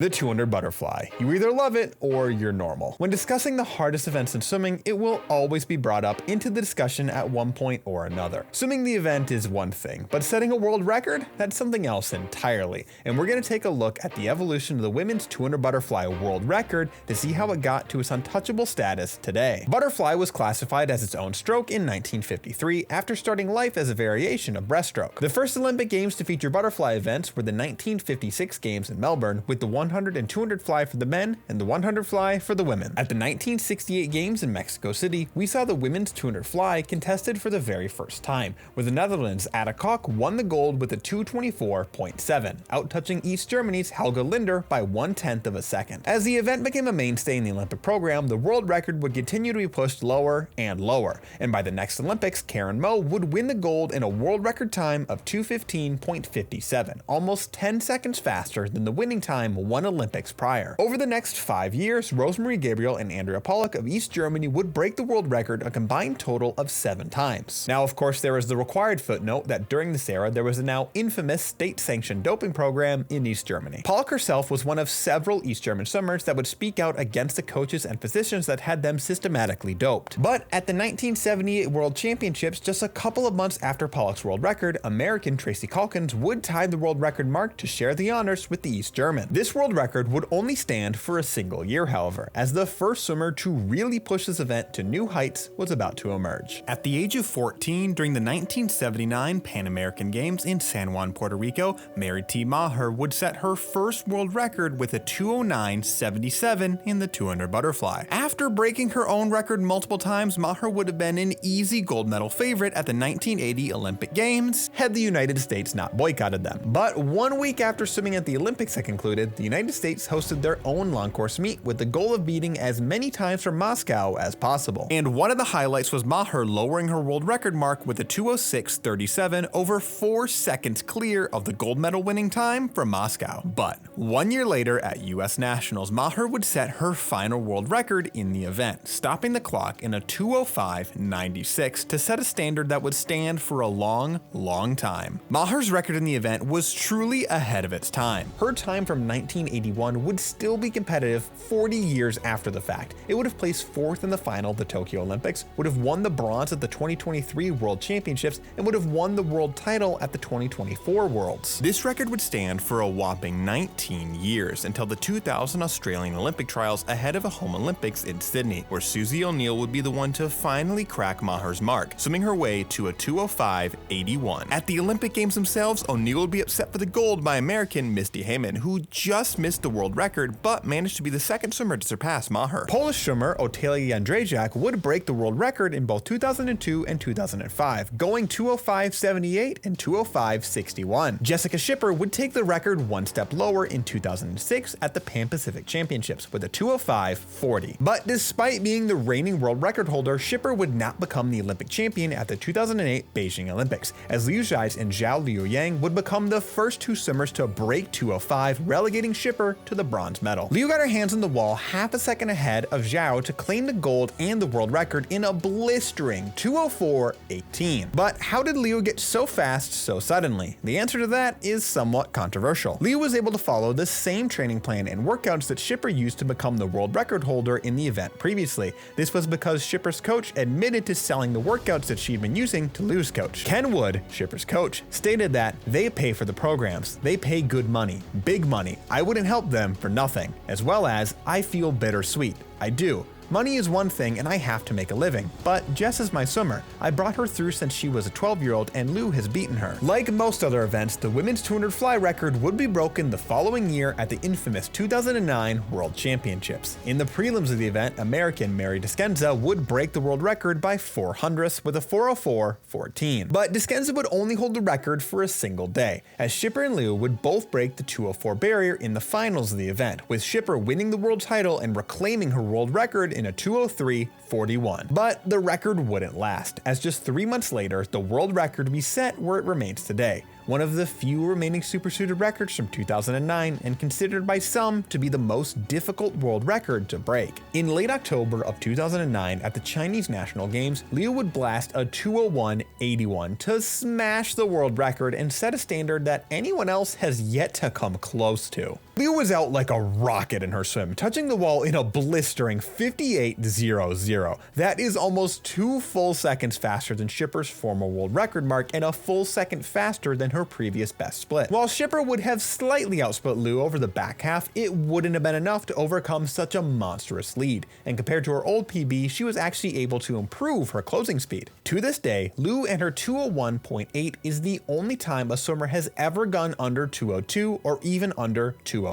The 200 butterfly. You either love it or you're normal. When discussing the hardest events in swimming, it will always be brought up into the discussion at one point or another. Swimming the event is one thing, but setting a world record, that's something else entirely. And we're going to take a look at the evolution of the women's 200 butterfly world record to see how it got to its untouchable status today. Butterfly was classified as its own stroke in 1953 after starting life as a variation of breaststroke. The first Olympic Games to feature butterfly events were the 1956 Games in Melbourne, with the 100 and 200 fly for the men and the 100 fly for the women. At the 1968 Games in Mexico City, we saw the women's 200 fly contested for the very first time, where the Netherlands' Ada Kok won the gold with a 2:24.7, out-touching East Germany's Helga Linder by 1/10 of a second. As the event became a mainstay in the Olympic program, the world record would continue to be pushed lower and lower, and by the next Olympics, Karen Moe would win the gold in a world record time of 2:15.57, almost 10 seconds faster than the winning time one Olympics prior. Over the next 5 years, Rosemary Gabriel and Andrea Pollock of East Germany would break the world record a combined total of 7 times. Now, of course, there is the required footnote that during this era, there was a now infamous state-sanctioned doping program in East Germany. Pollock herself was one of several East German swimmers that would speak out against the coaches and physicians that had them systematically doped. But at the 1978 World Championships, just a couple of months after Pollock's world record, American Tracy Calkins would tie the world record mark to share the honors with the East German. This world record would only stand for a single year, however, as the first swimmer to really push this event to new heights was about to emerge. At the age of 14, during the 1979 Pan American Games in San Juan, Puerto Rico, Mary T. Maher would set her first world record with a 2:09.77 in the 200 butterfly. After breaking her own record multiple times, Maher would have been an easy gold medal favorite at the 1980 Olympic Games, had the United States not boycotted them. But 1 week after swimming at the Olympics had concluded, the United States hosted their own long course meet with the goal of beating as many times from Moscow as possible. And one of the highlights was Maher lowering her world record mark with a 2:06.37, over 4 seconds clear of the gold medal winning time from Moscow. But 1 year later at US Nationals, Maher would set her final world record in the event, stopping the clock in a 2:05.96 to set a standard that would stand for a long, long time. Maher's record in the event was truly ahead of its time. Her time from 1981 would still be competitive 40 years after the fact. It would have placed 4th in the final of the Tokyo Olympics, would have won the bronze at the 2023 World Championships, and would have won the world title at the 2024 Worlds. This record would stand for a whopping 19 years until the 2000 Australian Olympic trials ahead of a home Olympics in Sydney, where Susie O'Neill would be the one to finally crack Maher's mark, swimming her way to a 2:05.81. At the Olympic Games themselves, O'Neill would be upset for the gold by American Misty Heyman, who just missed the world record but managed to be the second swimmer to surpass Maher. Polish swimmer Otelia Jędrzejczak would break the world record in both 2002 and 2005, going 2:05.78 and 2:05.61. Jessica Schipper would take the record one step lower in 2006 at the Pan Pacific Championships with a 2:05.40. But despite being the reigning world record holder, Schipper would not become the Olympic champion at the 2008 Beijing Olympics, as Liu Zhais and Zhao Liuyang would become the first 2 swimmers to break 2:05, relegating Schipper to the bronze medal. Liu got her hands on the wall half a second ahead of Zhao to claim the gold and the world record in a blistering 2:04.18. But how did Liu get so fast so suddenly? The answer to that is somewhat controversial. Liu was able to follow the same training plan and workouts that Schipper used to become the world record holder in the event previously. This was because Schipper's coach admitted to selling the workouts that she'd been using to Liu's coach. Ken Wood, Schipper's coach, stated that they pay for the programs. They pay good money, big money. I wouldn't help them for nothing, as well as I feel bittersweet. I do. Money is one thing and I have to make a living, but Jess is my swimmer. I brought her through since she was a 12-year-old and Liu has beaten her. Like most other events, the women's 200 fly record would be broken the following year at the infamous 2009 World Championships. In the prelims of the event, American Mary Descenza would break the world record by 4 hundredths with a 4:04.14. But Descenza would only hold the record for a single day, as Schipper and Liu would both break the 2:04 barrier in the finals of the event, with Schipper winning the world title and reclaiming her world record in a 2:03.41. But the record wouldn't last, as just 3 months later, the world record would be set where it remains today, one of the few remaining superseded records from 2009 and considered by some to be the most difficult world record to break. In late October of 2009 at the Chinese National Games, Liu would blast a 2:01.81 to smash the world record and set a standard that anyone else has yet to come close to. Liu was out like a rocket in her swim, touching the wall in a blistering 58.00. That is almost 2 full seconds faster than Schipper's former world record mark and a full second faster than her previous best split. While Schipper would have slightly outsplit Liu over the back half, it wouldn't have been enough to overcome such a monstrous lead, and compared to her old PB, she was actually able to improve her closing speed. To this day, Liu and her 201.8 is the only time a swimmer has ever gone under 202 or even under 203.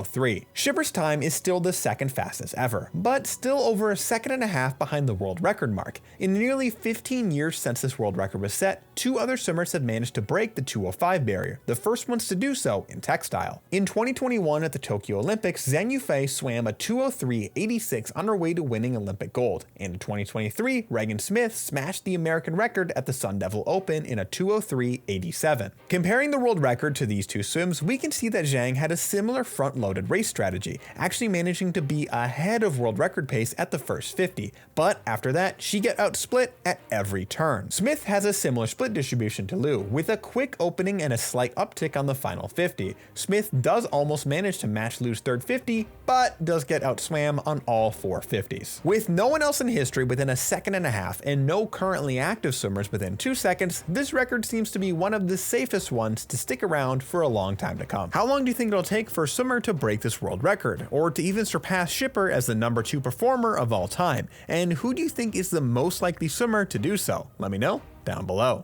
Schipper's time is still the second fastest ever, but still over a second and a half behind the world record mark. In nearly 15 years since this world record was set, 2 other swimmers have managed to break the 205 barrier, the first ones to do so in textile. In 2021 at the Tokyo Olympics, Zhang Yufei swam a 203.86 on her way to winning Olympic gold, and in 2023, Regan Smith smashed the American record at the Sun Devil Open in a 203.87. Comparing the world record to these two swims, we can see that Zhang had a similar front-loaded race strategy, actually managing to be ahead of world record pace at the first 50, but after that, she got outsplit at every turn. Smith has a similar split distribution to Liu, with a quick opening and a slight uptick on the final 50. Smith does almost manage to match Liu's third 50, but does get outswam on all 4 50s. With no one else in history within a second and a half and no currently active swimmers within 2 seconds, this record seems to be one of the safest ones to stick around for a long time to come. How long do you think it'll take for a swimmer to break this world record, or to even surpass Schipper as the #2 performer of all time? And who do you think is the most likely swimmer to do so? Let me know down below.